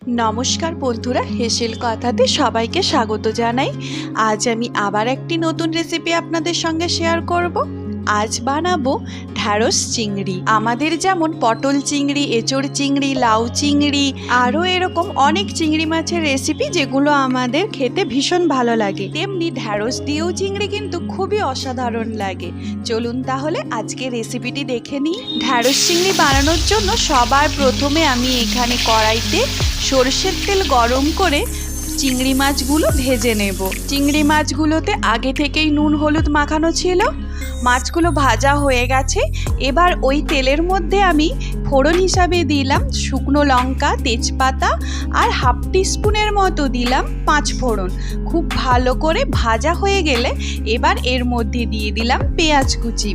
নমস্কার বন্ধুরা, হেসেল কথাতে সবাইকে স্বাগত জানাই। আজ আমি আবার একটি নতুন রেসিপি আপনাদের সঙ্গে শেয়ার করব। আজ বানাবো ঢ্যাঁড়স চিংড়ি। আমাদের যেমন পটল চিংড়ি, এঁচড় চিংড়ি, লাউ চিংড়ি, আরও এরকম অনেক চিংড়ি মাছের রেসিপি যেগুলো আমাদের খেতে ভীষণ ভালো লাগে, তেমনি ঢ্যাঁড়স দিয়েও চিংড়ি কিন্তু খুবই অসাধারণ লাগে। চলুন তাহলে আজকে রেসিপিটি দেখে নিই। ঢ্যাঁড়স চিংড়ি বানানোর জন্য সবার প্রথমে আমি এখানে কড়াইতে সরষের তেল গরম করে চিংড়ি মাছগুলো ভেজে নেব। চিংড়ি মাছগুলোতে আগে থেকেই নুন হলুদ মাখানো ছিল। মাছগুলো ভাজা হয়ে গেছে। এবার ওই তেলের মধ্যে আমি ফোড়ন হিসাবে দিলাম শুকনো লঙ্কা, তেজপাতা আর হাফ টিস্পুনের মতো দিলাম পাঁচ ফোড়ন। খুব ভালো করে ভাজা হয়ে গেলে এবার এর মধ্যে দিয়ে দিলাম পেঁয়াজ কুচি।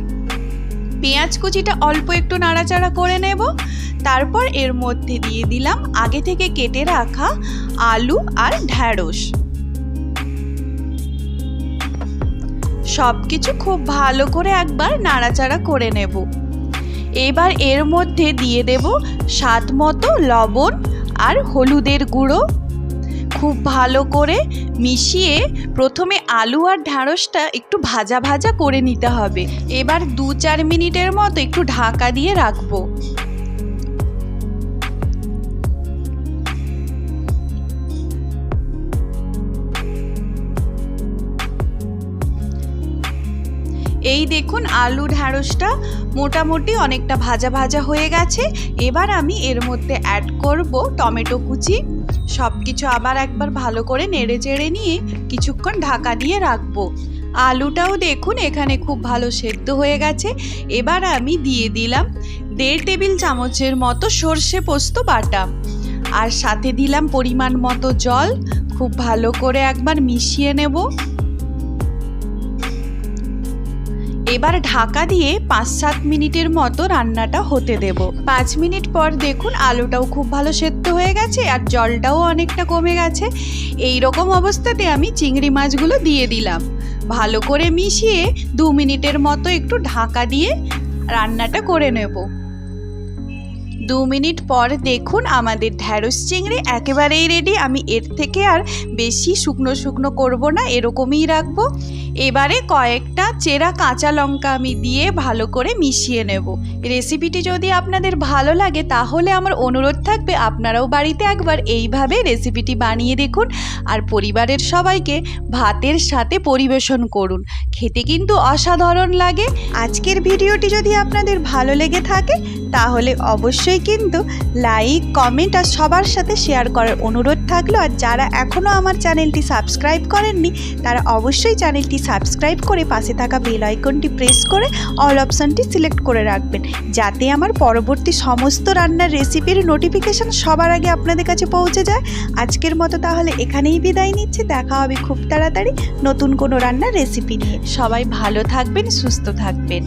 পেঁয়াজ কুচিটা অল্প একটু নাড়াচাড়া করে নেব। তারপর এর মধ্যে দিয়ে দিলাম আগে থেকে কেটে রাখা আলু আর ঢ্যাঁড়স। সব কিছু খুব ভালো করে একবার নাড়াচাড়া করে নেব। এবার এর মধ্যে দিয়ে দেব স্বাদ মতো লবণ আর হলুদের গুঁড়ো। খুব ভালো করে মিশিয়ে প্রথমে আলু আর ঢ্যাঁড়সটা একটু ভাজা ভাজা করে নিতে হবে। এবার 2-4 মিনিটের মতো একটু ঢাকা দিয়ে রাখবো। এই দেখুন আলু ঢ্যাঁড়সটা মোটামুটি অনেকটা ভাজা ভাজা হয়ে গেছে। এবার আমি এর মধ্যে অ্যাড করব টমেটো কুচি। সব কিছু আবার একবার ভালো করে নেড়ে চেড়ে নিয়ে কিছুক্ষণ ঢাকা দিয়ে রাখবো। আলুটাও দেখুন এখানে খুব ভালো সেদ্ধ হয়ে গেছে। এবার আমি দিয়ে দিলাম 1.5 টেবিল চামচের মতো সর্ষে পোস্ত বাটা, আর সাথে দিলাম পরিমাণ মতো জল। খুব ভালো করে একবার মিশিয়ে নেব। এবার ঢাকা দিয়ে 5-7 মিনিটের মতো রান্নাটা হতে দেব। 5 মিনিট পর দেখুন আলুটাও খুব ভালো সেদ্ধ হয়ে গেছে আর জলটাও অনেকটা কমে গেছে। এই রকম অবস্থাতে আমি চিংড়ি মাছগুলো দিয়ে দিলাম। ভালো করে মিশিয়ে 2 মিনিটের মতো একটু ঢাকা দিয়ে রান্নাটা করে নেব। 2 মিনিট পর দেখুন আমাদের ঢ্যাঁড়স চিংড়ি একেবারেই রেডি। আমি এর থেকে আর বেশি শুকনো শুকনো করব না, এরকমই রাখবো। এবারে কয়েকটা চেরা কাঁচা লঙ্কা আমি দিয়ে ভালো করে মিশিয়ে নেব। রেসিপিটি যদি আপনাদের ভালো লাগে তাহলে আমার অনুরোধ থাকবে আপনারাও বাড়িতে একবার এইভাবে রেসিপিটি বানিয়ে দেখুন আর পরিবারের সবাইকে ভাতের সাথে পরিবেশন করুন। খেতে কিন্তু অসাধারণ লাগে। আজকের ভিডিওটি যদি আপনাদের ভালো লেগে থাকে তাহলে অবশ্যই কিন্তু লাইক, কমেন্ট আর সবার সাথে শেয়ার করার অনুরোধ থাকলো। আর যারা এখনও আমার চ্যানেলটি সাবস্ক্রাইব করেননি তারা অবশ্যই চ্যানেলটি সাবস্ক্রাইব করে পাশে থাকা বেল আইকনটি প্রেস করে অল অপশানটি সিলেক্ট করে রাখবেন, যাতে আমার পরবর্তী সমস্ত রান্নার রেসিপির নোটিফিকেশান সবার আগে আপনাদের কাছে পৌঁছে যায়। আজকের মতো তাহলে এখানেই বিদায় নিচ্ছি। দেখা হবে খুব তাড়াতাড়ি নতুন কোনো রান্নার রেসিপি নিয়ে। সবাই ভালো থাকবেন, সুস্থ থাকবেন।